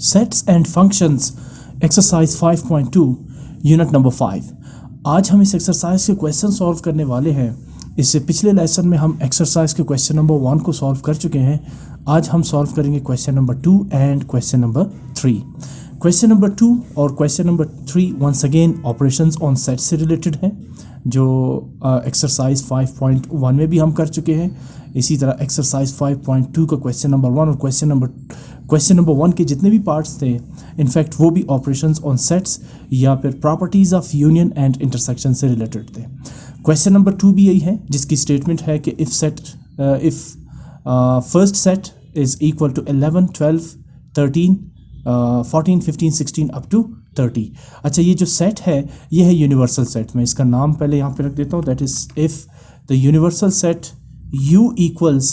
Sets and functions exercise 5.2 unit number 5। आज हम इस एक्सरसाइज के क्वेश्चन सॉल्व करने वाले हैं। इससे पिछले लेसन में हम एक्सरसाइज के क्वेश्चन नंबर 1 को सॉल्व कर चुके हैं। आज हम सॉल्व करेंगे question number 2 and question number 3। Question number 2 और question number 3 once again operations on set से रिलेटेड हैं, जो एक्सरसाइज 5.1 में भी हम कर चुके हैं। इसी तरह एक्सरसाइज 5.2 का क्वेश्चन नंबर 1 और क्वेश्चन नंबर 1 के जितने भी पार्ट्स थे, इनफैक्ट वो भी ऑपरेशंस ऑन सेट्स या फिर properties of union and intersection से रिलेटेड थे। क्वेश्चन नंबर 2 भी यही है, जिसकी स्टेटमेंट है कि if first set is equal to 11, 12, 13, 14, 15, 16 up to 30। अच्छा, ये जो सेट है ये है यूनिवर्सल सेट। मैं इसका नाम पहले यहाँ पे रख देता हूँ, that is if the universal set U equals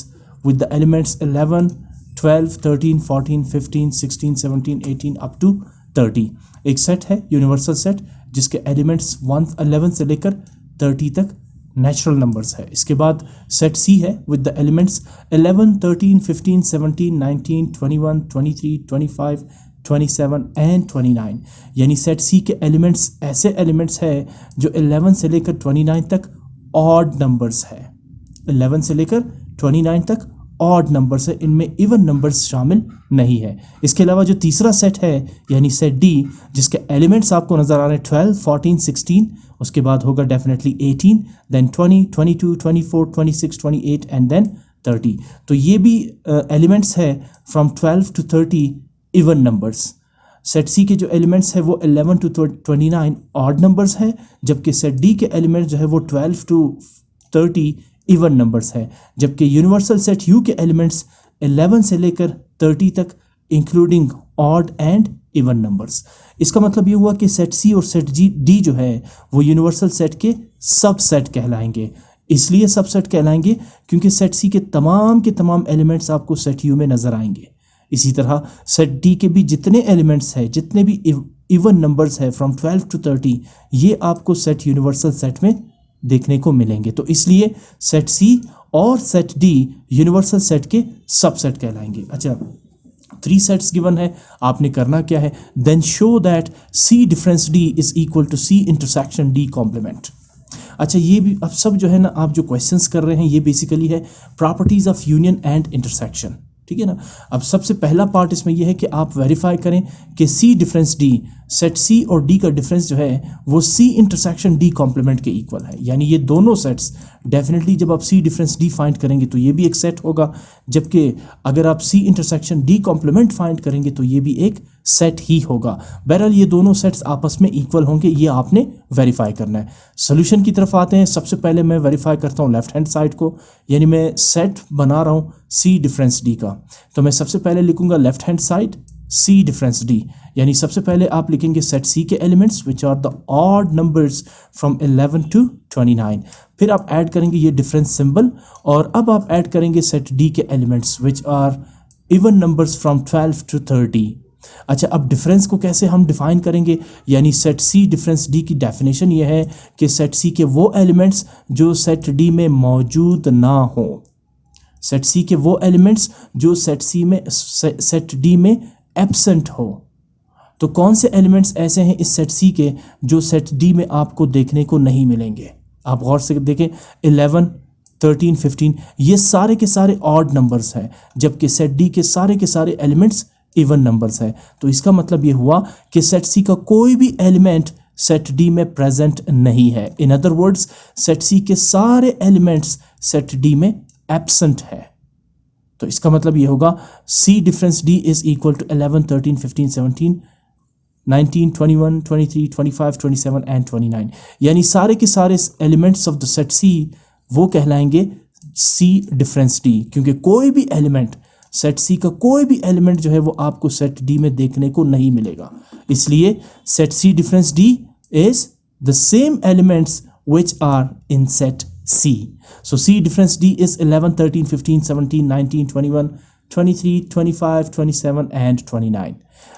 with the elements 11, 12, 13, 14, 15, 16, 17, 18 up to 30। एक सेट है यूनिवर्सल सेट जिसके एलिमेंट्स 11 से लेकर 30 तक नेचुरल नंबर्स है। इसके बाद सेट C है विद द एलिमेंट्स 11, 13, 15, 17, 19, 21, 23, 25, 27 एंड 29। यानी सेट C के एलिमेंट्स ऐसे एलिमेंट्स है जो 11 से लेकर 29 तक ऑड नंबर्स है। 11 से लेकर 29 तक ऑड नंबर्स है, इनमें इवन नंबर्स शामिल नहीं है। इसके अलावा जो तीसरा सेट है यानी सेट D, जिसके एलिमेंट्स आपको नज़र आ रहे हैं 12, 14, 16, उसके बाद होगा डेफिनेटली 18, देन 20, 22, 24, 26, 28 एंड देन 30। तो ये भी एलिमेंट्स है from 12 to 30 even numbers. Set C के जो एलिमेंट्स है वो 11 टू 29 ऑड नंबर्स है, जबकि सेट D के एलिमेंट्स जो है वो 12 टू 30 इवन नंबर्स है। जबकि यूनिवर्सल सेट U के एलिमेंट्स 11 से लेकर 30 तक including odd and even numbers. इसका मतलब ये हुआ कि सेट C और सेट D जो है वो यूनिवर्सल सेट के सबसेट कहलाएंगे। इसलिए सबसेट कहलाएंगे क्योंकि सेट C के तमाम एलिमेंट्स आपको सेट U में नज़र आएंगे। इसी तरह सेट D के भी जितने एलिमेंट्स हैं, जितने भी इवन नंबर्स है फ्रॉम 12 टू 30, ये आपको सेट यूनिवर्सल सेट में देखने को मिलेंगे। तो इसलिए सेट C और सेट D यूनिवर्सल सेट के सबसेट कहलाएंगे। अच्छा, 3 सेट्स गिवन है, आपने करना क्या है, then show that C difference D is equal to C intersection D complement. अच्छा, ये भी अब सब जो है ना, आप जो क्वेश्चंस कर रहे हैं ये बेसिकली है properties of union and intersection, ठीक है ना। अब सबसे पहला पार्ट इसमें यह है कि आप वेरीफाई करें कि C difference D, set C और D का डिफरेंस जो है वो C इंटरसेक्शन D कॉम्प्लीमेंट के इक्वल है। यानी ये दोनों सेट्स डेफिनेटली जब आप C डिफरेंस D फाइंड करेंगे तो ये भी एक सेट होगा, जबकि अगर आप C intersection D complement find करेंगे तो ये भी एक सेट ही होगा। बहरहाल ये दोनों सेट्स आपस में इक्वल होंगे, ये आपने वेरीफाई करना है। सोल्यूशन की तरफ आते हैं। सबसे पहले मैं वेरीफाई करता हूँ लेफ्ट हैंड साइड को, यानी मैं सेट बना रहा हूँ C डिफरेंस D का। तो मैं सबसे पहले लिखूंगा left hand side C difference D, यानी सबसे पहले आप लिखेंगे सेट C के elements which are the odd numbers from 11 to 29। फिर आप ऐड करेंगे ये डिफरेंस सिंबल, और अब आप ऐड करेंगे सेट D के elements which are even numbers from 12 to 30। अच्छा, अब डिफरेंस को कैसे हम डिफाइन करेंगे, यानी सेट C डिफरेंस D की डेफिनेशन ये है कि सेट C के वो एलिमेंट्स जो सेट D में मौजूद ना हो। सेट C के वो एलिमेंट्स जो सेट D में एब्सेंट हो। तो कौन से एलिमेंट्स ऐसे हैं इस सेट C के जो सेट D में आपको देखने को नहीं मिलेंगे। आप गौर से देखें, 11, 13, 15 ये सारे के सारे ऑड नंबर्स हैं, जबकि सेट D के सारे एलिमेंट्स इवन नंबर्स हैं। तो इसका मतलब ये हुआ कि सेट C का कोई भी एलिमेंट सेट D में प्रेजेंट नहीं है। In other words, set C के सारे एलिमेंट्स सेट D में एब्सेंट है। तो इसका मतलब ये होगा C difference D is equal to 11, 13, 15, 17, 19, 21, 23, 25, 27 and 29। यानी सारे के सारे elements of the set C वो कहलाएंगे C डिफरेंस D, क्योंकि कोई भी एलिमेंट सेट C का कोई भी एलिमेंट जो है वो आपको सेट D में देखने को नहीं मिलेगा। इसलिए set C difference D is the same elements which are in set C. So C difference D is 11, 13, 15, 17, 19, 21, 23, 25, 27 and 29.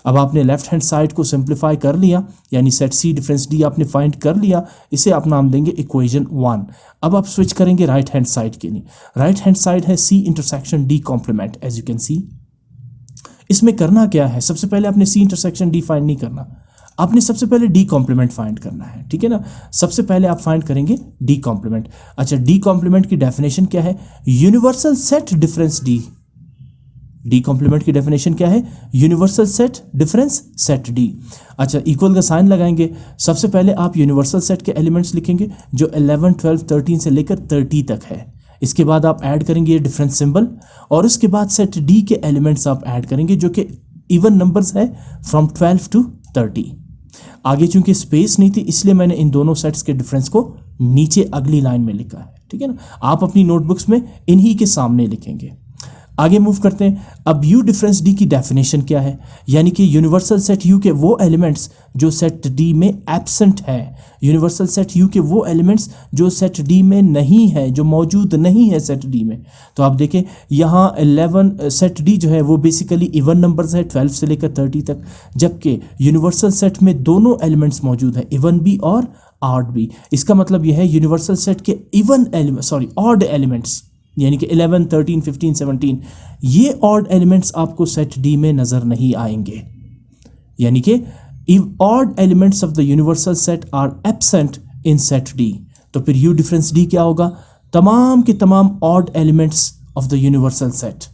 अब आपने लेफ्ट हैंड साइड को सिंप्लीफाई कर लिया, यानी सेट C डिफरेंस D आपने फाइंड कर लिया। इसे आप नाम देंगे इक्वेशन 1। अब आप स्विच करेंगे राइट हैंड साइड के लिए। राइट हैंड साइड है C intersection D complement. As you can see इसमें करना क्या है, सबसे पहले आपने सी इंटरसेक्शन डी फाइंड नहीं करना, आपने सबसे पहले डी कॉम्प्लीमेंट फाइंड करना है, ठीक है ना। सबसे पहले आप फाइंड करेंगे डी कॉम्प्लीमेंट। अच्छा, डी कॉम्प्लीमेंट की डेफिनेशन क्या है, universal set difference D. D complement की डेफिनेशन क्या है, universal set difference set D. अच्छा, इक्वल का साइन लगाएंगे। सबसे पहले आप यूनिवर्सल सेट के एलिमेंट्स लिखेंगे जो 11, 12, 13 से लेकर 30 तक है। इसके बाद आप ऐड करेंगे ये डिफरेंस सिंबल, और उसके बाद सेट डी के एलिमेंट्स आप ऐड करेंगे जो कि इवन नंबर्स है फ्रॉम 12 टू 30। आगे चूंकि स्पेस नहीं थी इसलिए मैंने इन दोनों सेट्स के डिफरेंस को नीचे अगली लाइन में लिखा है, ठीक है ना। आप अपनी नोटबुक्स में इन्हीं के सामने लिखेंगे। आगे मूव करते हैं। अब यू डिफरेंस डी की डेफिनेशन क्या है, यानी कि यूनिवर्सल सेट यू के वो एलिमेंट्स जो सेट डी में एब्सेंट है, यूनिवर्सल सेट यू के वो एलिमेंट्स जो सेट डी में नहीं है, जो मौजूद नहीं है सेट डी में। तो आप देखें यहाँ 11 सेट डी जो है वो बेसिकली इवन नंबर्स है 12 से लेकर 30 तक, जबकि यूनिवर्सल सेट में दोनों एलिमेंट्स मौजूद है, इवन भी और ऑड भी। इसका मतलब यह है यूनिवर्सल सेट के ऑड एलिमेंट्स यानी कि 11, 13, 15, 17 ये ऑड एलिमेंट्स आपको सेट डी में नजर नहीं आएंगे, यानी कि odd elements of the universal set are absent in set D. तो फिर यू डिफरेंस डी क्या होगा, तमाम के तमाम odd elements of the universal set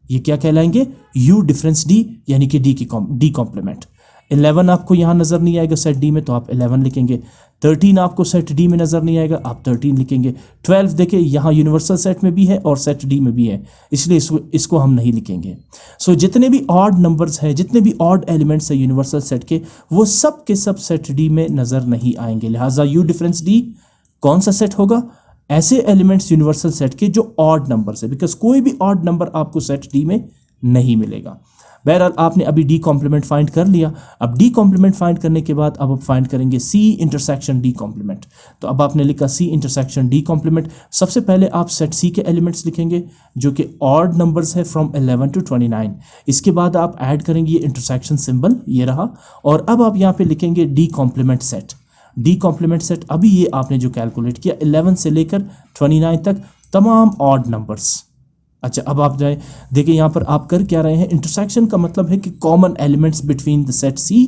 ये क्या कहलाएंगे, यू डिफरेंस डी, यानी कि डी कॉम्प्लीमेंट। 11 आपको यहाँ नजर नहीं आएगा सेट डी में तो आप 11 लिखेंगे, 13 आपको सेट डी में नजर नहीं आएगा आप 13 लिखेंगे, 12 देखिए यहाँ यूनिवर्सल सेट में भी है और सेट डी में भी है इसलिए इसको हम नहीं लिखेंगे। सो जितने भी ऑड नंबर्स हैं, जितने भी ऑड एलिमेंट्स हैं यूनिवर्सल सेट के, वो सब के सब सेट डी में नजर नहीं आएंगे। लिहाजा यू डिफरेंस डी कौन सा सेट होगा, ऐसे एलिमेंट्स यूनिवर्सल सेट के जो ऑड नंबर्स है, बिकॉज कोई भी ऑड नंबर आपको सेट डी में नहीं मिलेगा। बहरहाल आपने अभी डी कॉम्प्लीमेंट फाइंड कर लिया। अब डी कॉम्प्लीमेंट फाइंड करने के बाद अब आप फाइंड करेंगे सी इंटरसेक्शन डी कॉम्प्लीमेंट। तो अब आपने लिखा सी इंटरसेक्शन डी कॉम्प्लीमेंट। सबसे पहले आप सेट सी के एलिमेंट्स लिखेंगे जो कि ऑड नंबर्स है फ्रॉम 11 टू 29। इसके बाद आप ऐड करेंगे ये इंटरसेक्शन सिंबल, ये रहा, और अब आप यहाँ पे लिखेंगे D complement set. D complement set अभी ये आपने जो कैलकुलेट किया 11 से लेकर 29 तक तमाम ऑड नंबर्स। अच्छा, अब आप जाए देखिए यहाँ पर आप कर क्या रहे हैं, इंटरसेक्शन का मतलब है कि common elements between the set C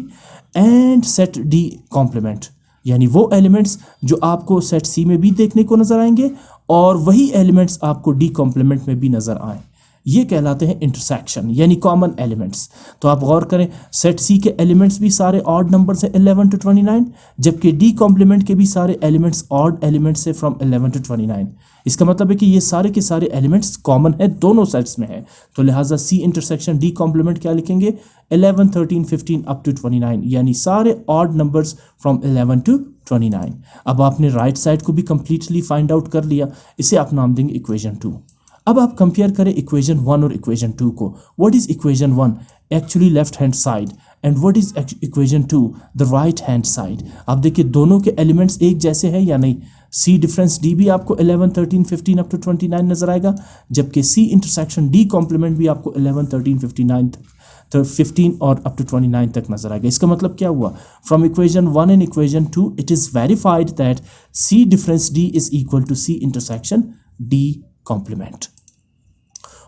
and set D complement, यानी वो एलिमेंट्स जो आपको सेट सी में भी देखने को नजर आएंगे और वही एलिमेंट्स आपको डी कॉम्प्लीमेंट में भी नजर आए, ये कहलाते हैं इंटरसेक्शन यानी कॉमन एलिमेंट्स। तो आप गौर करें सेट सी के एलिमेंट्स भी सारे ऑड नंबर्स हैं 11 टू 29, जबकि डी कॉम्प्लीमेंट के भी सारे एलिमेंट्स ऑड एलिमेंट्स है फ्रॉम 11 टू 29। इसका मतलब है कि ये सारे के सारे एलिमेंट्स कॉमन है, दोनों सेट्स में है। तो लिहाजा सी इंटरसेक्शन डी कॉम्प्लीमेंट क्या लिखेंगे, 11, 13, 15 अप टू 29, यानी सारे ऑड नंबर्स फ्रॉम 11 टू 29। अब आपने राइट साइड को भी कंप्लीटली फाइंड आउट कर लिया, इसे आप नाम देंगे इक्वेशन 2। अब आप कंपेयर करें इक्वेशन 1 और इक्वेशन 2 को। What is equation 1, actually left hand side, and what is equation 2, the right hand side. आप देखिए दोनों के एलिमेंट्स एक जैसे हैं या नहीं। सी डिफरेंस डी भी आपको 11, 13, 15 अप टू 29 नजर आएगा, जबकि सी इंटरसेक्शन डी कॉम्प्लीमेंट भी आपको 11, 13, 15 और अप टू 29 तक नजर आएगा। इसका मतलब क्या हुआ, from equation 1 and equation 2 it is verified that C difference D is equal to C intersection D complement.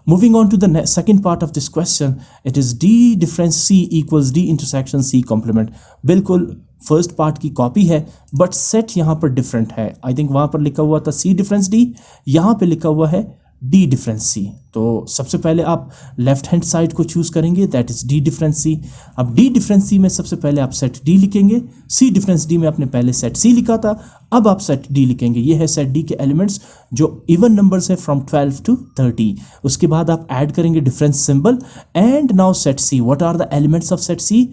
Moving on to the second part of this question, it is D difference C equals D intersection C complement. बिल्कुल first part की copy है but set यहाँ पर different है। I think वहाँ पर लिखा हुआ था C डिफरेंस D, यहाँ पे लिखा हुआ है D डिफरेंस C। तो सबसे पहले आप लेफ्ट हैंड साइड को चूज करेंगे, that is D difference C। अब D डिफरेंस C में सबसे पहले आप सेट D लिखेंगे, C डिफरेंस D में आपने पहले सेट C लिखा था, अब आप सेट D लिखेंगे। ये है सेट D के एलिमेंट्स जो इवन नंबर्स है फ्रॉम 12 टू 30। उसके बाद आप ऐड करेंगे difference symbol and now set C। What are the elements of set C,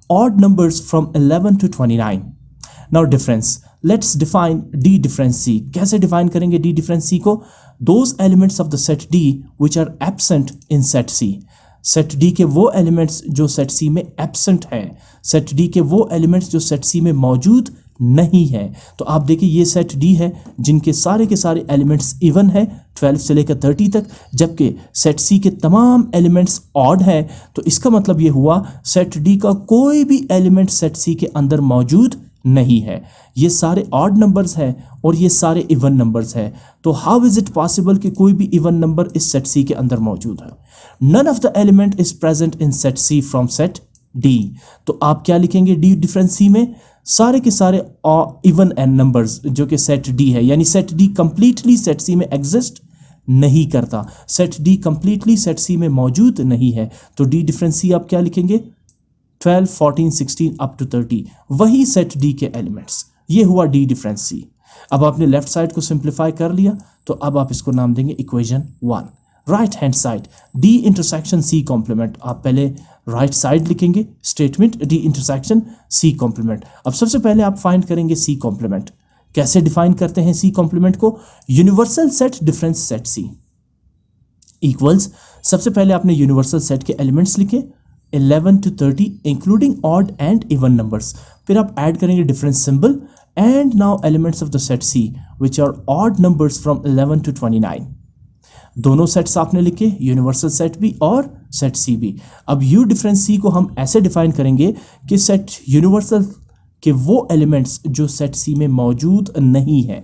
odd numbers from 11 to 29। Now difference, let's define D difference C। कैसे define करेंगे D difference C को, those elements of the set D which are absent in set C। Set D के वो elements जो set C में absent है, set D के वो एलिमेंट्स जो सेट C में मौजूद नहीं है। तो आप देखिए ये सेट D है जिनके सारे के सारे एलिमेंट्स इवन है 12 से लेकर 30 तक, जबकि सेट C के तमाम एलिमेंट्स ऑड है। तो इसका मतलब ये हुआ सेट D का कोई भी एलिमेंट सेट C के अंदर मौजूद नहीं है। ये सारे ऑड नंबर्स हैं और ये सारे इवन नंबर्स हैं। तो हाउ इज इट पॉसिबल कि कोई भी इवन नंबर इस सेट सी के अंदर मौजूद है? None of the element is present in set C from set D. तो आप क्या लिखेंगे डी डिफरेंस सी में? सारे के सारे इवन एन नंबर्स जो कि सेट डी है, यानी सेट डी कंप्लीटली सेट सी में एग्जिस्ट नहीं करता, सेट डी कंप्लीटली सेट सी में मौजूद नहीं है। तो डी डिफरेंस सी आप क्या लिखेंगे? 12, 14, 16 अप टू 30, वही सेट डी के एलिमेंट्स। ये हुआ डी डिफरेंस सी। अब आपने लेफ्ट साइड को सिंप्लीफाई कर लिया, तो अब आप इसको नाम देंगे equation 1। Right hand side D intersection C complement. आप पहले राइट साइड लिखेंगे statement D intersection C complement. अब सबसे पहले आप फाइंड करेंगे सी कॉम्प्लीमेंट। कैसे डिफाइन करते हैं सी कॉम्प्लीमेंट को? यूनिवर्सल सेट डिफरेंस सेट सी इक्वल्स, सबसे पहले आपने यूनिवर्सल सेट के एलिमेंट्स लिखे 11 to 30 including odd and even numbers. फिर आप ऐड करेंगे difference symbol and now elements of the set C which are odd numbers from 11 to 29। दोनों सेट्स आपने लिखे, यूनिवर्सल सेट भी और सेट सी भी। अब यू डिफरेंस सी को हम ऐसे डिफाइन करेंगे कि सेट यूनिवर्सल के वो एलिमेंट्स जो सेट सी में मौजूद नहीं है।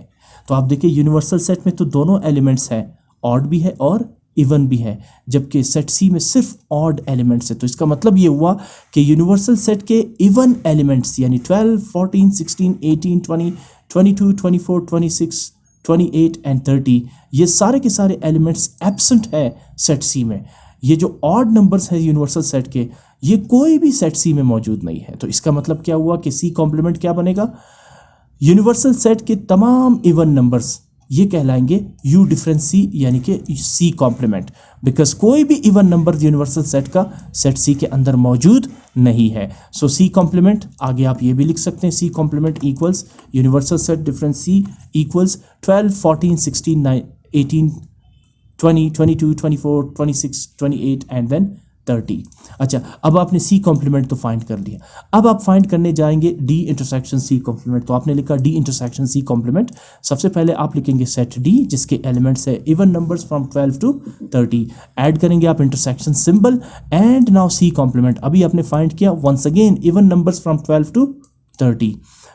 तो आप देखिए यूनिवर्सल सेट में तो दोनों एलिमेंट्स हैं, ऑड भी है और इवन भी है, जबकि सेट सी में सिर्फ ऑड एलिमेंट्स है। तो इसका मतलब ये हुआ कि यूनिवर्सल सेट के इवन एलिमेंट्स यानी 12, 14, 16, 18, 20, 22, 24, 26, 28 एंड 30, ये सारे के सारे एलिमेंट्स एब्सेंट है सेट सी में। ये जो ऑड नंबर्स है यूनिवर्सल सेट के, ये कोई भी सेट सी में मौजूद नहीं है। तो इसका मतलब क्या हुआ कि सी कॉम्प्लीमेंट क्या बनेगा? यूनिवर्सल सेट के तमाम इवन नंबर्स ये कहलाएंगे यू डिफरेंस सी, यानी कि सी कॉम्प्लीमेंट, बिकॉज कोई भी इवन नंबर यूनिवर्सल सेट का सेट सी के अंदर मौजूद नहीं है। सो सी कॉम्प्लीमेंट, आगे आप ये भी लिख सकते हैं C complement equals universal set difference C equals 12, 14, 16, 18, 20, 22, 24, 26, 28 and then 30। अच्छा, अब आपने सी कॉम्प्लीमेंट तो फाइंड कर लिया, अब आप फाइंड करने जाएंगे डी इंटरसेक्शन सी कॉम्प्लीमेंट। तो आपने लिखा डी इंटरसेक्शन सी कॉम्प्लीमेंट। सबसे पहले आप लिखेंगे सेट डी जिसके एलिमेंट्स है even numbers from 12 to 30। Add करेंगे आप intersection symbol and now C complement. अभी आपने फाइंड किया once again even numbers from 12 to 30।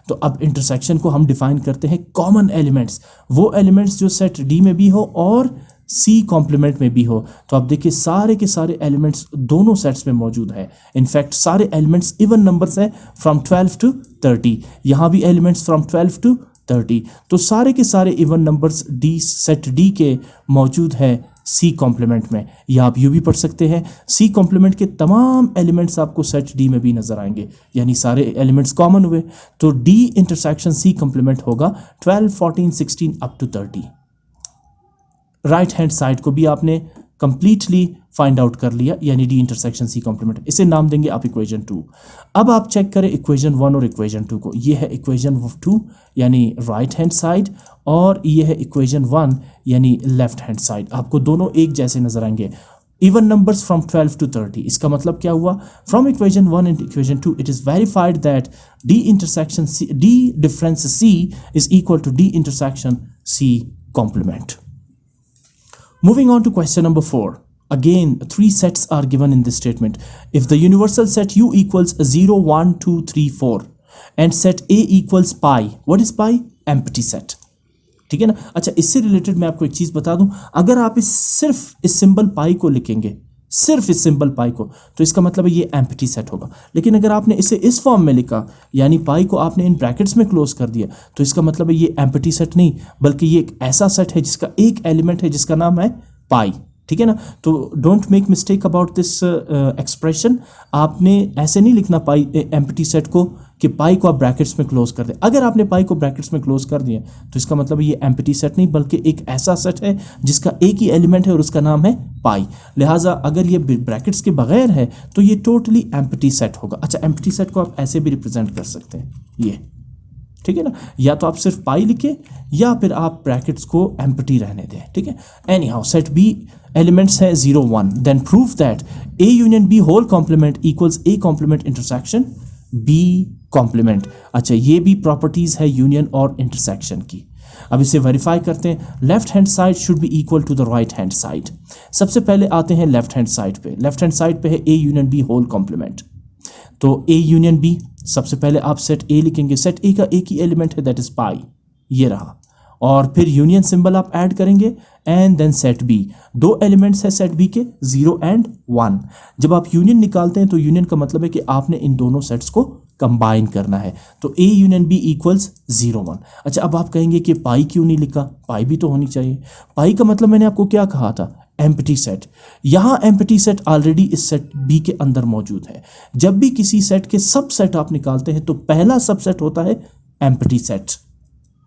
तो अब इंटरसेक्शन को हम डिफाइन करते हैं कॉमन एलिमेंट्स, वो एलिमेंट्स जो सेट डी में भी हो और सी कॉम्प्लीमेंट में भी हो। तो आप देखिए सारे के सारे एलिमेंट्स दोनों सेट्स में मौजूद है। इनफैक्ट सारे एलिमेंट्स इवन नंबर्स हैं फ्रॉम 12 to 30, यहाँ भी एलिमेंट्स फ्रॉम 12 to 30। तो सारे के सारे even numbers D set D के मौजूद है सी कॉम्प्लीमेंट में। या आप यूँ भी पढ़ सकते हैं सी कॉम्प्लीमेंट के तमाम एलिमेंट्स आपको सेट डी में भी नजर आएंगे, यानी सारे एलिमेंट्स कॉमन हुए। तो डी इंटरसेक्शन सी कॉम्प्लीमेंट होगा 12, 14, 16 up to 30। Right hand side को भी आपने कंप्लीटली फाइंड आउट कर लिया, यानी डी इंटरसेक्शन सी कॉम्प्लीमेंट। इसे नाम देंगे आप इक्वेशन 2। अब आप चेक करें इक्वेशन 1 और इक्वेशन 2 को। ये है इक्वेशन 2 यानी राइट हैंड साइड, और ये है इक्वेशन 1 यानी लेफ्ट हैंड साइड। आपको दोनों एक जैसे नजर आएंगे, इवन नंबर्स फ्रॉम 12 to 30। इसका मतलब क्या हुआ? From equation 1 and equation 2 it is verified that D intersection C D difference C is equal to D intersection C complement. Moving on to question number 4. Again, 3 sets are given in this statement. If the universal set U equals 0, 1, 2, 3, 4 and set A equals pi, what is pi? Empty set. ठीक है ना? अच्छा, इससे related मैं आपको एक चीज़ बता दूं, अगर आप सिर्फ इस सिंबल पाई को लिखेंगे, सिर्फ इस सिंबल पाई को, तो इसका मतलब है ये एम्प्टी सेट होगा। लेकिन अगर आपने इसे इस फॉर्म में लिखा, यानी पाई को आपने इन ब्रैकेट्स में क्लोज कर दिया, तो इसका मतलब है ये एम्प्टी सेट नहीं, बल्कि ये एक ऐसा सेट है जिसका एक एलिमेंट है जिसका नाम है पाई। ठीक है ना? तो don't make mistake about this expression. आपने ऐसे नहीं लिखना पाई एम्प्टी सेट को कि पाई को आप ब्रैकेट्स में क्लोज कर दें। अगर आपने पाई को ब्रैकेट्स में क्लोज कर दिया तो इसका मतलब ये एम्प्टी सेट नहीं, बल्कि एक ऐसा सेट है जिसका एक ही एलिमेंट है और उसका नाम है पाई। लिहाजा अगर ये ब्रैकेट्स के बगैर है तो ये टोटली एम्प्टी सेट होगा। अच्छा, एम्प्टी सेट को आप ऐसे भी रिप्रेजेंट कर सकते हैं, ये ठीक है ना? या तो आप सिर्फ पाई लिखे या फिर आप ब्रैकेट्स को एम्प्टी रहने दें। ठीक है? Anyhow, set B elements है 0, 1, then prove that A union B whole complement equals A complement intersection B complement. अच्छा, ये भी प्रॉपर्टीज है यूनियन और इंटरसेक्शन की। अब इसे वेरीफाई करते हैं। Left hand side should be equal to the right hand side. सबसे पहले आते हैं लेफ्ट हैंड साइड पे। लेफ्ट हैंड साइड पे है A union B whole complement. तो ए यूनियन बी सबसे पहले आप सेट ए लिखेंगे, सेट ए का एक ही एलिमेंट है दैट इज पाई, ये रहा, और फिर यूनियन सिंबल आप ऐड करेंगे एंड देन सेट बी। दो एलिमेंट्स है सेट बी के 0 एंड 1। जब आप यूनियन निकालते हैं तो यूनियन का मतलब है कि आपने इन दोनों सेट्स को कंबाइन करना है, तो ए यूनियन बी इक्वल्स 0 1। अच्छा, अब आप कहेंगे कि पाई क्यों नहीं लिखा, पाई भी तो होनी चाहिए। पाई का मतलब मैंने आपको क्या कहा था, एम्प्टी सेट। यहाँ एम्प्टी सेट ऑलरेडी इस सेट बी के अंदर मौजूद है। जब भी किसी सेट के सब सेट आप निकालते हैं तो पहला सबसेट होता है एम्प्टी सेट,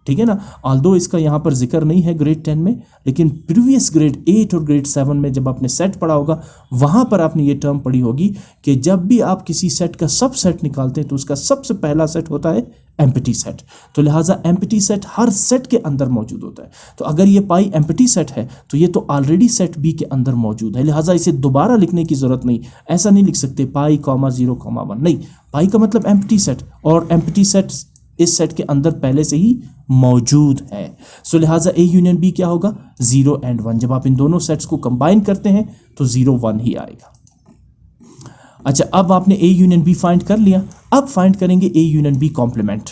ठीक है ना। ऑल्दो इसका यहाँ पर जिक्र नहीं है ग्रेड 10 में, लेकिन प्रीवियस ग्रेड 8 और ग्रेड 7 में जब आपने सेट पढ़ा होगा वहाँ पर आपने ये टर्म पढ़ी होगी कि जब भी आप किसी सेट का सब सेट निकालते हैं तो उसका सबसे पहला सेट होता है एम्प्टी सेट। तो लिहाजा एम्प्टी सेट हर सेट के अंदर मौजूद होता है। तो अगर ये पाई एम्प्टी सेट है तो ये तो ऑलरेडी सेट बी के अंदर मौजूद है, लिहाजा इसे दोबारा लिखने की जरूरत नहीं। ऐसा नहीं लिख सकते पाई 0, 1, नहीं, पाई का मतलब एम्प्टी सेट, और एम्प्टी सेट इस सेट के अंदर पहले से ही मौजूद है। सो लिहाजा ए यूनियन बी क्या होगा, 0 एंड 1। जब आप इन दोनों सेट्स को कंबाइन करते हैं तो 0 1 ही आएगा। अच्छा, अब आपने ए यूनियन बी फाइंड कर लिया, अब फाइंड करेंगे ए यूनियन बी कॉम्प्लीमेंट।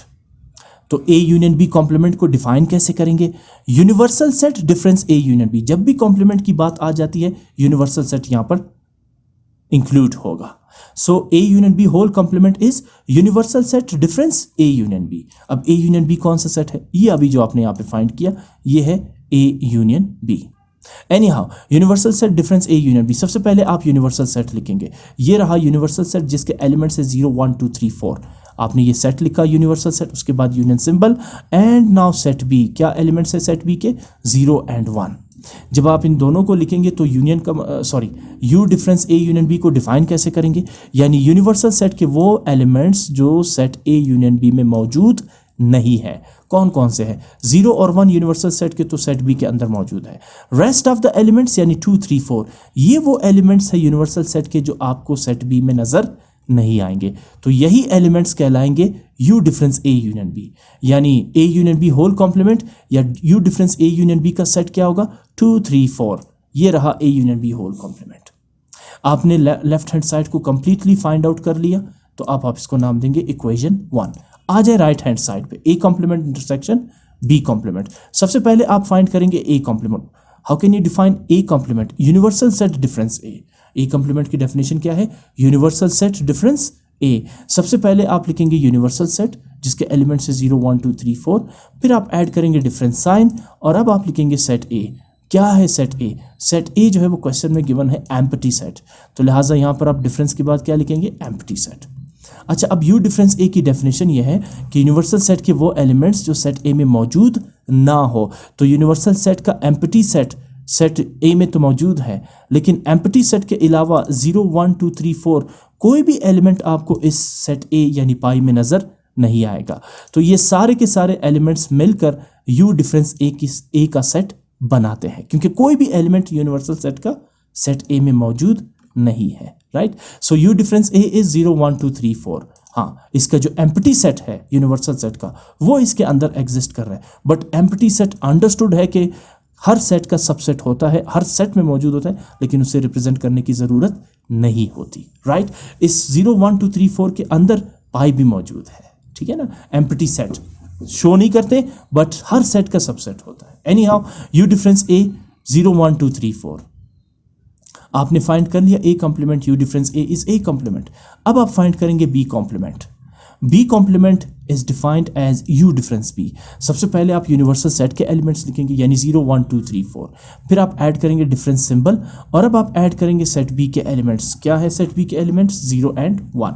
तो ए यूनियन बी कॉम्प्लीमेंट को डिफाइन कैसे करेंगे, universal set difference A union B. जब भी कॉम्प्लीमेंट की बात आ जाती है यूनिवर्सल सेट यहां पर इंक्लूड होगा। So A union B whole complement is universal set difference A union B. अब ए यूनियन बी कौन सा सेट है, ये अभी जो आपने यहां पे फाइंड किया ये है A union B. Anyhow universal set difference A union B, सबसे पहले आप यूनिवर्सल सेट लिखेंगे। ये रहा यूनिवर्सल सेट जिसके एलिमेंट्स है 0 1 2 3 4। आपने ये सेट लिखा यूनिवर्सल सेट, उसके बाद union symbol and now set B. क्या एलिमेंट्स है सेट बी के, 0 एंड 1। जब आप इन दोनों को लिखेंगे तो यूनियन का U difference A union B को डिफाइन कैसे करेंगे, यानी यूनिवर्सल सेट के वो एलिमेंट्स जो सेट ए यूनियन बी में मौजूद नहीं है। कौन कौन से हैं, 0 और 1 यूनिवर्सल सेट के तो सेट बी के अंदर मौजूद है। रेस्ट ऑफ द एलिमेंट्स यानी 2 3 4 ये वो एलिमेंट्स है यूनिवर्सल सेट के जो आपको सेट बी में नजर नहीं आएंगे। तो यही एलिमेंट्स कहलाएंगे U difference A union B, यानी A union B whole complement या U difference A union B का सेट क्या होगा, 2 3 4। ये रहा A union B whole complement. आपने लेफ्ट हैंड साइड को कंप्लीटली फाइंड आउट कर लिया, तो आप इसको नाम देंगे इक्वेशन 1। आ जाए राइट हैंड साइड पे, A complement intersection B complement. सबसे पहले आप फाइंड करेंगे A complement. How can you define A complement, universal set difference A. A complement की डेफिनेशन क्या है, यूनिवर्सल सेट डिफरेंस ए। सबसे पहले आप लिखेंगे यूनिवर्सल सेट जिसके एलिमेंट्स है 0 1 2 3 4, फिर आप ऐड करेंगे डिफरेंस साइन और अब आप लिखेंगे सेट ए। क्या है सेट ए, सेट ए जो है वो क्वेश्चन में गिवन है एम्प्टी सेट, तो लिहाजा यहाँ पर आप डिफरेंस के बाद क्या लिखेंगे, एम्प्टी सेट। अच्छा, अब यू डिफरेंस ए की डेफिनेशन ये है कि यूनिवर्सल सेट के वो एलिमेंट्स जो सेट ए में मौजूद ना हो। तो यूनिवर्सल सेट का एम्प्टी सेट सेट ए में तो मौजूद है, लेकिन एम्प्टी सेट के अलावा 0 1 2 3 4 कोई भी एलिमेंट आपको इस सेट ए यानी पाई में नजर नहीं आएगा। तो ये सारे के सारे एलिमेंट्स मिलकर यू डिफरेंस ए का सेट बनाते हैं, क्योंकि कोई भी एलिमेंट यूनिवर्सल सेट का सेट ए में मौजूद नहीं है। Right, so you difference A is 0 1 2 3 4। हाँ, इसका जो एम्प्टी सेट है यूनिवर्सल सेट का वो इसके अंदर एग्जिस्ट कर रहा है, बट एम्प्टी सेट अंडरस्टूड है कि हर सेट का सबसेट होता है, हर सेट में मौजूद होता है, लेकिन उसे रिप्रेजेंट करने की ज़रूरत नहीं होती। राइट, इस 0 1 2 3 4 के अंदर पाई भी मौजूद है, ठीक है ना। एम्प्टी सेट शो नहीं करते बट हर सेट का सबसेट होता है। Anyhow U difference A 0 1 2 3 4 आपने फाइंड कर लिया। A complement U difference A is A complement. अब आप फाइंड करेंगे B complement. B complement is defined as U difference B. सबसे पहले आप यूनिवर्सल सेट के एलिमेंट्स लिखेंगे यानी 0 1 2 3 4, फिर आप ऐड करेंगे डिफरेंस सिंबल और अब आप ऐड करेंगे सेट बी के एलिमेंट्स। क्या है सेट बी के एलिमेंट्स, 0 एंड 1।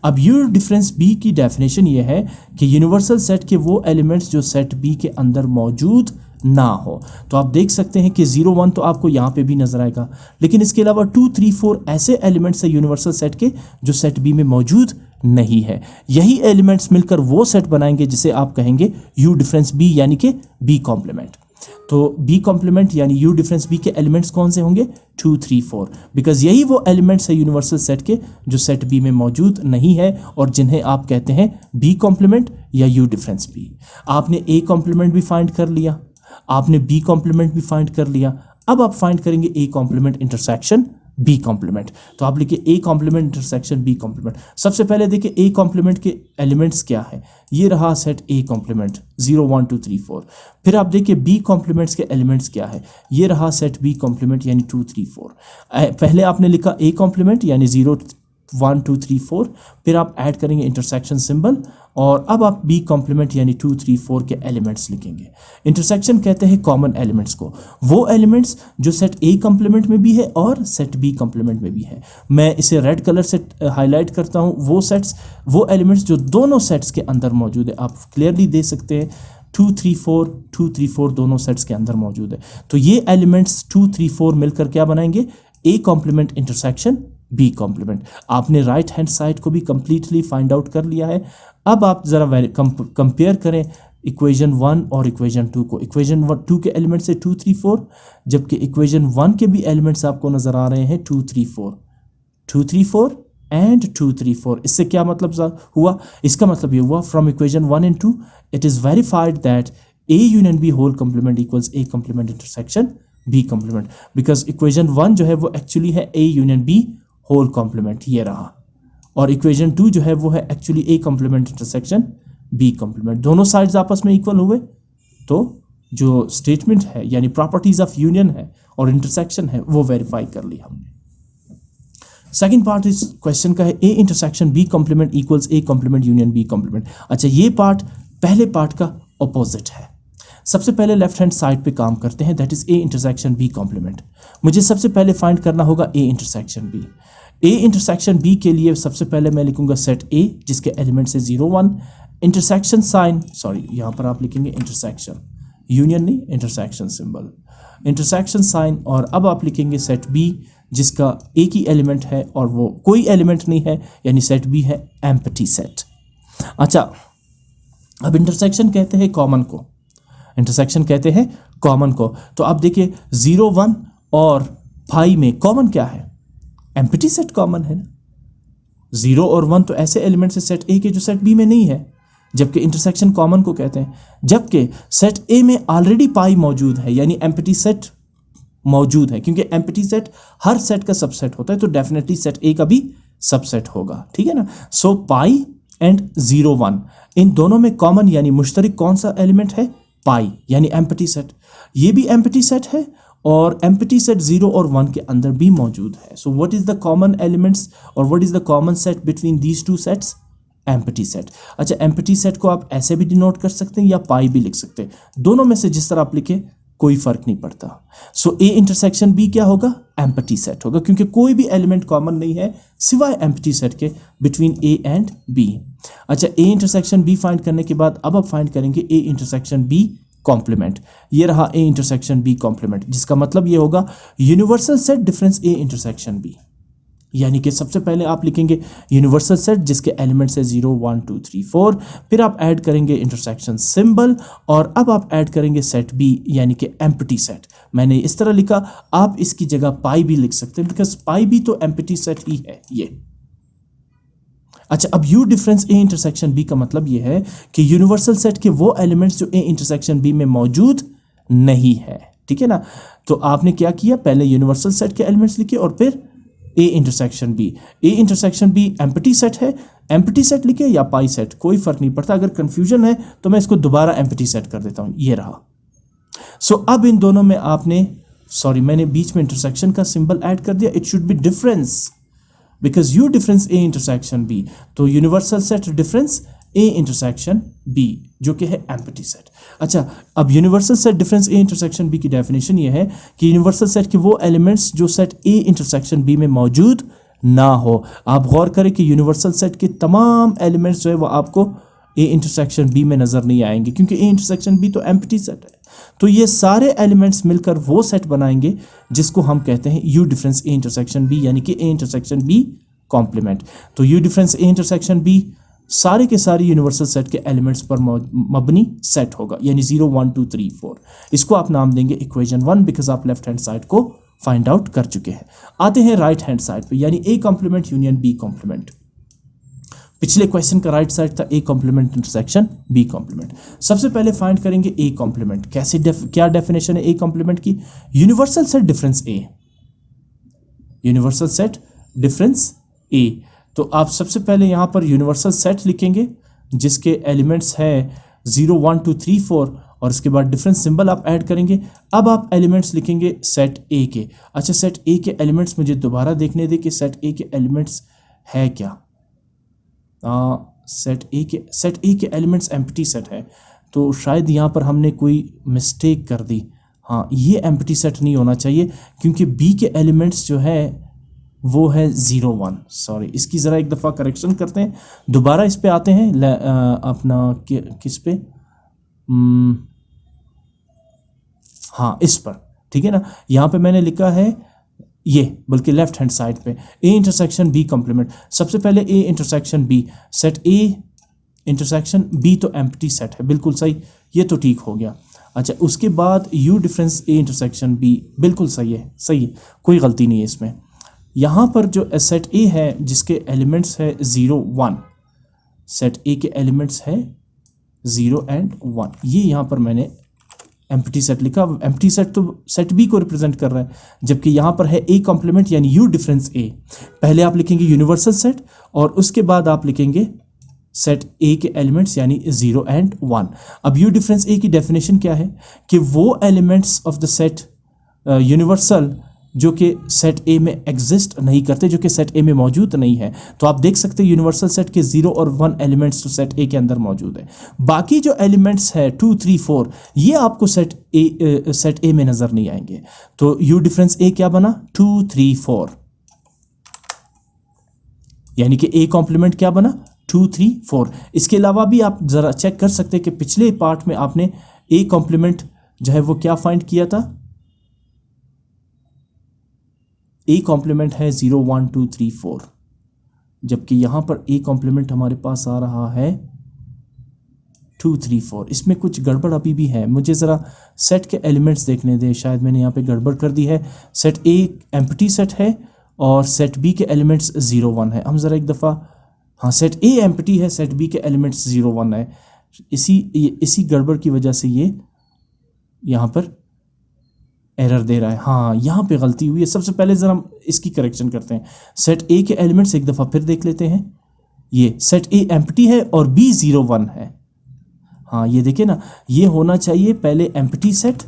अब यू डिफरेंस बी की डेफिनेशन ये है कि यूनिवर्सल सेट के वो एलिमेंट्स जो सेट बी के अंदर मौजूद ना हो। तो आप देख सकते हैं कि 0 1 तो आपको यहाँ पे भी नजर आएगा, लेकिन इसके अलावा 2 3 4 ऐसे एलिमेंट्स है यूनिवर्सल सेट के जो सेट बी में मौजूद नहीं है। यही एलिमेंट्स मिलकर वो सेट बनाएंगे जिसे आप कहेंगे यू डिफरेंस बी यानी कि बी कॉम्प्लीमेंट। तो बी कॉम्प्लीमेंट यानी यू डिफरेंस बी के एलिमेंट्स कौन से होंगे, 2 3 4, बिकॉज यही वो एलिमेंट्स है यूनिवर्सल सेट के जो सेट बी में मौजूद नहीं है और जिन्हें आप कहते हैं बी कॉम्प्लीमेंट या यू डिफरेंस बी। आपने ए कॉम्प्लीमेंट भी फाइंड कर लिया, आपने बी कॉम्प्लीमेंट भी फाइंड कर लिया, अब आप फाइंड करेंगे A complement intersection B complement. तो आप लिखिए A complement intersection B complement. सबसे पहले देखिए ए कॉम्प्लीमेंट के एलिमेंट्स क्या है, ये रहा सेट ए कॉम्प्लीमेंट 0 1 2 3 4। फिर आप देखिए बी कॉम्प्लीमेंट्स के एलिमेंट्स क्या है, ये रहा सेट बी कॉम्प्लीमेंट यानी 2 3 4। पहले आपने लिखा ए कॉम्प्लीमेंट यानी 0 1 2 3 4, फिर आप ऐड करेंगे इंटरसेक्शन सिंबल और अब आप बी कॉम्प्लीमेंट यानी 2 3 4 के एलिमेंट्स लिखेंगे। इंटरसेक्शन कहते हैं कॉमन एलिमेंट्स को, वो एलिमेंट्स जो सेट ए कॉम्प्लीमेंट में भी है और सेट बी कॉम्प्लीमेंट में भी है। मैं इसे रेड कलर से हाईलाइट करता हूँ, वो एलिमेंट्स जो दोनों सेट्स के अंदर मौजूद है। आप क्लियरली दे सकते हैं 2 3 4 दोनों सेट्स के अंदर मौजूद है। तो ये एलिमेंट्स 2 3 4 मिलकर क्या बनाएंगे, A complement intersection B complement. आपने राइट हैंड साइड को भी कंप्लीटली फाइंड आउट कर लिया है। अब आप जरा कंपेयर करें इक्वेशन 1 और इक्वेशन 2 को। इक्वेशन 2 के एलिमेंट्स है 2 3 4, जबकि इक्वेशन 1 के भी एलिमेंट्स आपको नजर आ रहे हैं 2 3 4 एंड 2 3 4। इससे क्या मतलब हुआ, इसका मतलब ये हुआ from equation 1 and 2 it is verified that A union B whole complement equals A complement intersection B complement, because equation 1 जो है वो एक्चुअली है A union B whole complement, ये रहा, और इक्वेशन 2 जो है वो है actually A complement intersection B complement. दोनों साइड्स आपस में इक्वल हुए तो जो स्टेटमेंट है यानी प्रॉपर्टीज ऑफ यूनियन है और इंटरसेक्शन है वो वेरीफाई कर ली हमने। सेकंड पार्ट इस क्वेश्चन का है A intersection B complement equals A complement union B complement. अच्छा, ये पार्ट पहले पार्ट का ऑपोजिट है। सबसे पहले लेफ्ट हैंड साइड पे काम करते हैं, that is A intersection B complement. मुझे सबसे पहले फाइंड करना होगा A intersection B. A intersection B के लिए सबसे पहले मैं लिखूंगा सेट ए जिसके एलिमेंट्स है 0 1, इंटरसेक्शन साइन, सॉरी यहाँ पर आप लिखेंगे इंटरसेक्शन, यूनियन नहीं, इंटरसेक्शन सिंबल, इंटरसेक्शन साइन, और अब आप लिखेंगे सेट बी जिसका एक ही एलिमेंट है और वो कोई एलिमेंट नहीं है, यानी सेट बी है एम्प्टी सेट। अच्छा, अब इंटरसेक्शन कहते हैं कॉमन को, इंटरसेक्शन कहते हैं कॉमन को। तो आप देखिए 0 1 और 5 में कॉमन क्या है, एम्प्टी सेट कॉमन है ना। 0 और 1 तो ऐसे एलिमेंट्स है सेट ए के जो सेट बी में नहीं है, जबकि इंटरसेक्शन कॉमन को कहते हैं। जबकि सेट ए में ऑलरेडी पाई मौजूद है यानी एम्प्टी सेट मौजूद है, क्योंकि एम्प्टी सेट हर सेट का सबसेट होता है, तो डेफिनेटली सेट ए का भी सबसेट होगा, ठीक है ना। सो पाई एंड 0 1 इन दोनों में कॉमन यानी मुश्तरक कौन सा एलिमेंट है, पाई यानी एम्प्टी सेट। ये भी एम्प्टी सेट है और एम्प्टी सेट 0 और 1 के अंदर भी मौजूद है। So what is the common elements और what is the common set between these two sets, empty set. अच्छा, एम्प्टी सेट को आप ऐसे भी डिनोट कर सकते हैं या पाई भी लिख सकते हैं, दोनों में से जिस तरह आप लिखे कोई फर्क नहीं पड़ता। सो ए इंटरसेक्शन बी क्या होगा, एम्प्टी सेट होगा, क्योंकि कोई भी एलिमेंट कॉमन नहीं है सिवाय एम्प्टी सेट के बिटवीन ए एंड बी। अच्छा, ए इंटरसेक्शन बी फाइंड करने के बाद अब आप फाइंड करेंगे ए इंटरसेक्शन बी कॉम्प्लीमेंट। ये रहा ए इंटरसेक्शन बी कॉम्प्लीमेंट, जिसका मतलब ये होगा universal set difference A intersection B, यानी कि सबसे पहले आप लिखेंगे यूनिवर्सल सेट जिसके एलिमेंट्स है 0 1 2 3 4, फिर आप ऐड करेंगे इंटरसेक्शन सिंबल और अब आप ऐड करेंगे सेट बी यानी कि एम्प्टी सेट। मैंने इस तरह लिखा, आप इसकी जगह पाई भी लिख सकते हैं बिकॉज पाई भी तो एम्प्टी सेट ही है ये। अच्छा, अब U difference A intersection B का मतलब ये है कि यूनिवर्सल सेट के वो एलिमेंट्स जो ए इंटरसेक्शन बी में मौजूद नहीं है, ठीक है ना। तो आपने क्या किया, पहले यूनिवर्सल सेट के एलिमेंट्स लिखे और फिर A intersection B. A intersection B empty set है, एम्प्टी सेट लिखे या पाई सेट कोई फर्क नहीं पड़ता। अगर कंफ्यूजन है तो मैं इसको दोबारा एम्प्टी सेट कर देता हूं, ये रहा। सो अब इन दोनों में आपने, सॉरी मैंने बीच में इंटरसेक्शन का सिंबल ऐड कर दिया, it should be difference because U difference A intersection B, तो universal set difference A intersection B जो कि है एम्प्टी सेट। अच्छा, अब universal set difference A intersection B की डेफिनेशन ये है कि यूनिवर्सल सेट के वो एलिमेंट्स जो सेट ए इंटरसेक्शन बी में मौजूद ना हो। आप गौर करें कि यूनिवर्सल सेट के तमाम एलिमेंट्स जो है वो आपको ए इंटरसेक्शन बी में नजर नहीं आएंगे, क्योंकि ए इंटरसेक्शन बी तो एम्प्टी सेट है। तो ये सारे एलिमेंट्स मिलकर वो सेट बनाएंगे जिसको हम कहते हैं U difference A intersection B, यानी कि ए इंटरसेक्शन बी कॉम्प्लीमेंट। तो U difference A intersection B सारे के सारे यूनिवर्सल सेट के एलिमेंट्स पर मबनी सेट होगा, यानी 0 1 2 3 4। इसको आप नाम देंगे इक्वेशन 1 बिकॉज आप लेफ्ट हैंड साइड को फाइंड आउट कर चुके हैं। आते हैं राइट हैंड साइड पे, यानी A complement union B complement. पिछले क्वेश्चन का राइट साइड था A complement intersection B complement. सबसे पहले फाइंड करेंगे ए कॉम्प्लीमेंट। कैसे क्या डेफिनेशन है ए कॉम्प्लीमेंट की, यूनिवर्सल सेट डिफरेंस ए, यूनिवर्सल सेट डिफरेंस ए। तो आप सबसे पहले यहाँ पर यूनिवर्सल सेट लिखेंगे जिसके एलिमेंट्स है 0 1 2 3 4 और इसके बाद डिफरेंस सिंबल आप ऐड करेंगे। अब आप एलिमेंट्स लिखेंगे सेट ए के। अच्छा, सेट ए के एलिमेंट्स मुझे दोबारा देखने दे कि सेट ए के एलिमेंट्स है क्या। सेट ए के एलिमेंट्स एम्प्टी सेट है, तो शायद यहाँ पर हमने कोई मिस्टेक कर दी। हाँ, ये एम्प्टी सेट नहीं होना चाहिए क्योंकि बी के एलिमेंट्स जो है वो है 0 1। सॉरी, इसकी ज़रा एक दफ़ा करेक्शन करते हैं, दोबारा इस पे आते हैं। अपना किस पे, हाँ इस पर, ठीक है ना। यहाँ पे मैंने लिखा है ये, बल्कि लेफ्ट हैंड साइड पे ए इंटरसेक्शन बी कॉम्प्लीमेंट। सबसे पहले A intersection B, set A intersection B तो एम्प्टी सेट है, बिल्कुल सही, ये तो ठीक हो गया। अच्छा, उसके बाद U difference A intersection B, बिल्कुल सही है, सही है, कोई गलती नहीं है इसमें। यहाँ पर जो सेट ए है जिसके एलिमेंट्स है 0 1, सेट ए के एलिमेंट्स है 0 एंड 1, ये यहाँ पर मैंने एम्प्टी सेट लिखा। एम्प्टी सेट तो सेट बी को रिप्रेजेंट कर रहा है, जबकि यहाँ पर है ए कॉम्प्लीमेंट यानी यू डिफरेंस ए। पहले आप लिखेंगे यूनिवर्सल सेट और उसके बाद आप लिखेंगे सेट ए के एलिमेंट्स यानी 0 एंड 1। अब यू डिफरेंस ए की डेफिनेशन क्या है कि वो elements of the set universal जो कि सेट ए में एग्जिस्ट नहीं करते, जो कि सेट ए में मौजूद नहीं है। तो आप देख सकते हैं यूनिवर्सल सेट के 0 और 1 एलिमेंट्स तो सेट ए के अंदर मौजूद है। बाकी जो एलिमेंट्स है 2 3 4 ये आपको सेट ए में नज़र नहीं आएंगे। तो यू डिफरेंस ए क्या बना, 2 3 4, यानी कि ए कॉम्प्लीमेंट क्या बना, 2 3 4। इसके अलावा भी आप ज़रा चेक कर सकते हैं कि पिछले पार्ट में आपने ए कॉम्प्लीमेंट जो है वो क्या फाइंड किया था, ए कॉम्प्लीमेंट है 0 1 2 3 4, जबकि यहाँ पर ए कॉम्प्लीमेंट हमारे पास आ रहा है 2 3 4। इसमें कुछ गड़बड़ अभी भी है, मुझे ज़रा सेट के एलिमेंट्स देखने दें, शायद मैंने यहाँ पे गड़बड़ कर दी है। सेट ए एम्प्टी सेट है और सेट बी के एलिमेंट्स 0 1 है। हम ज़रा एक दफ़ा, हाँ सेट ए एम्प्टी है, सेट बी के एलिमेंट्स 0 1 है। इसी गड़बड़ की वजह से ये यहाँ पर एरर दे रहा है। हाँ, यहाँ पे गलती हुई है। सबसे पहले ज़रा हम इसकी करेक्शन करते हैं। सेट ए के एलिमेंट्स एक दफ़ा फिर देख लेते हैं। ये सेट ए एम्प्टी है और बी 0 1 है। हाँ, ये देखिए ना, ये होना चाहिए पहले एम्प्टी सेट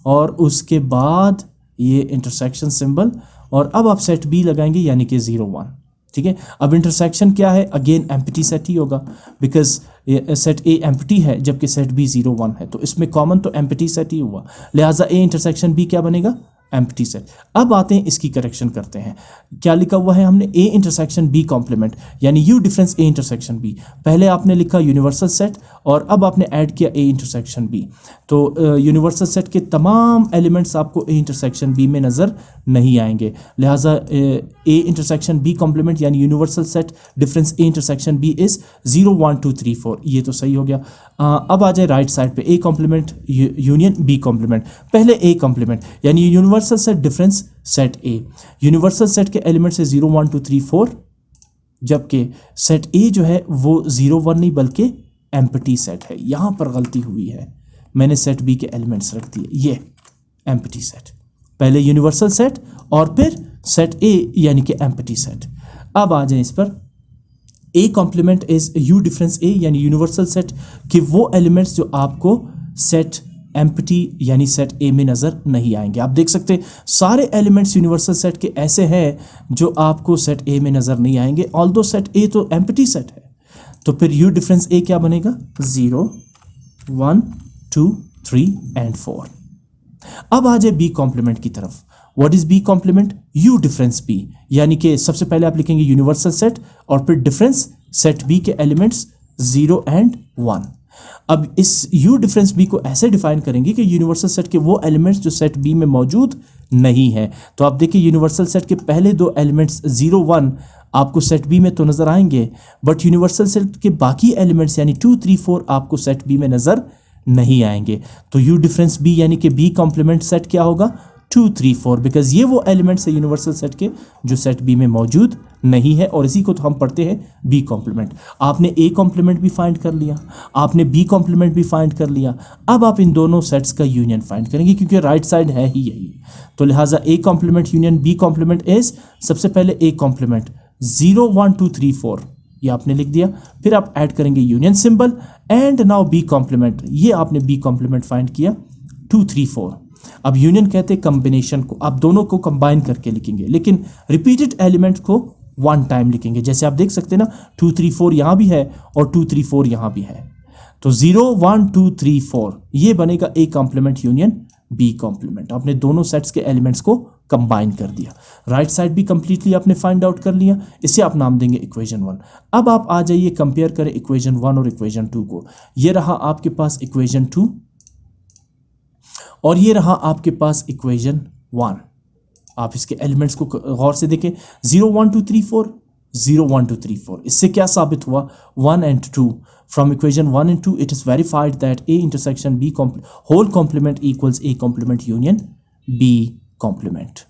और उसके बाद ये इंटरसेक्शन सिंबल, और अब आप सेट बी लगाएंगे यानी कि 0 1। ठीक है, अब इंटरसेक्शन क्या है, अगेन एम्प्टी सेट ही होगा, बिकॉज सेट ए एम्प्टी है जबकि सेट बी 0 1 है, तो इसमें कॉमन तो एम्प्टी सेट ही हुआ, लिहाजा ए इंटरसेक्शन बी क्या बनेगा, एम्प्टी सेट। अब आते हैं इसकी करेक्शन करते हैं। क्या लिखा हुआ है हमने, ए इंटरसेक्शन बी कॉम्प्लीमेंट यानी U difference A intersection B. पहले आपने लिखा यूनिवर्सल सेट और अब आपने ऐड किया ए इंटरसेक्शन बी। तो यूनिवर्सल सेट के तमाम एलिमेंट्स आपको ए इंटरसेक्शन बी में नज़र नहीं आएंगे, लिहाजा ए इंटरसेक्शन बी कॉम्प्लीमेंट यानी universal set difference A intersection B is 0 1 2 3 4। ये तो सही हो गया। अब आ जाए राइट साइड पे, A complement union B complement. पहले ए कॉम्प्लीमेंट यानी universal set difference set A. Universal set के एलिमेंट्स है 0 1 2 3 4, जबकि सेट ए जो है वो 0 1 नहीं बल्कि एम्प्टी सेट है। यहाँ पर गलती हुई है, मैंने सेट बी के एलिमेंट्स रख दिए, ये एम्प्टी सेट। पहले यूनिवर्सल सेट और फिर सेट ए यानी कि एम्प्टी सेट। अब आ जाए इस पर, A complement is U difference A यानी यूनिवर्सल सेट कि वो एलिमेंट्स जो आपको सेट एम्प्टी यानी सेट ए में नज़र नहीं आएंगे। आप देख सकते हैं सारे एलिमेंट्स यूनिवर्सल सेट के ऐसे हैं जो आपको सेट ए में नज़र नहीं आएंगे, ऑल्दो सेट ए तो एम्प्टी सेट है। तो फिर यू डिफरेंस ए क्या बनेगा, 0 1 2 3 एंड 4। अब आ जाए बी कॉम्प्लीमेंट की तरफ। What is B complement, U difference B, यानी कि सबसे पहले आप लिखेंगे यूनिवर्सल सेट और फिर डिफरेंस सेट बी के एलिमेंट्स 0 एंड 1। अब इस यू डिफरेंस बी को ऐसे डिफाइन करेंगे कि यूनिवर्सल सेट के वो एलिमेंट्स जो सेट बी में मौजूद नहीं है। तो आप देखिए यूनिवर्सल सेट के पहले दो एलिमेंट्स 0 1 आपको सेट बी में तो नज़र आएंगे, बट यूनिवर्सल सेट के बाकी एलिमेंट्स यानी 2 3 4 आपको सेट बी में नज़र नहीं आएंगे। तो यू डिफरेंस बी यानी कि बी कॉम्प्लीमेंट सेट क्या होगा, 2 3 4 बिकॉज ये वो एलिमेंट्स है यूनिवर्सल सेट के जो सेट बी में मौजूद नहीं है, और इसी को तो हम पढ़ते हैं बी कॉम्प्लीमेंट। आपने ए कॉम्प्लीमेंट भी फाइंड कर लिया, आपने बी कॉम्प्लीमेंट भी फाइंड कर लिया, अब आप इन दोनों सेट्स का यूनियन फाइंड करेंगे क्योंकि राइट साइड है ही यही। तो लिहाजा A complement union B complement is, सबसे पहले ए कॉम्प्लीमेंट 0 1 2 3 4 ये आपने लिख दिया, फिर आप ऐड करेंगे union symbol and now B complement, ये आपने बी कॉम्प्लीमेंट फाइंड किया 2 3 4। अब यूनियन कहते हैं कॉम्बिनेशन को, आप दोनों को कंबाइन करके लिखेंगे, लेकिन रिपीटेड एलिमेंट को वन टाइम लिखेंगे। जैसे आप देख सकते हैं ना 2 3 4 यहाँ भी है और 2 3 4 यहाँ भी है, तो 0 1 2 3 4 ये बनेगा A complement union B complement. आपने दोनों सेट्स के एलिमेंट्स को कंबाइन कर दिया, राइट साइड भी कंप्लीटली आपने फाइंड आउट कर लिया, इसे आप नाम देंगे इक्वेशन 1। अब आप आ जाइए कंपेयर करें इक्वेशन 1 और इक्वेशन 2 को। ये रहा आपके पास इक्वेशन 2 और ये रहा आपके पास इक्वेशन 1। आप इसके एलिमेंट्स को गौर से देखें, 0 1 2 3 4 0 1 2 3 4। इससे क्या साबित हुआ, 1 and 2 from equation 1 and 2 it is verified that A intersection B whole complement equals A complement union B complement।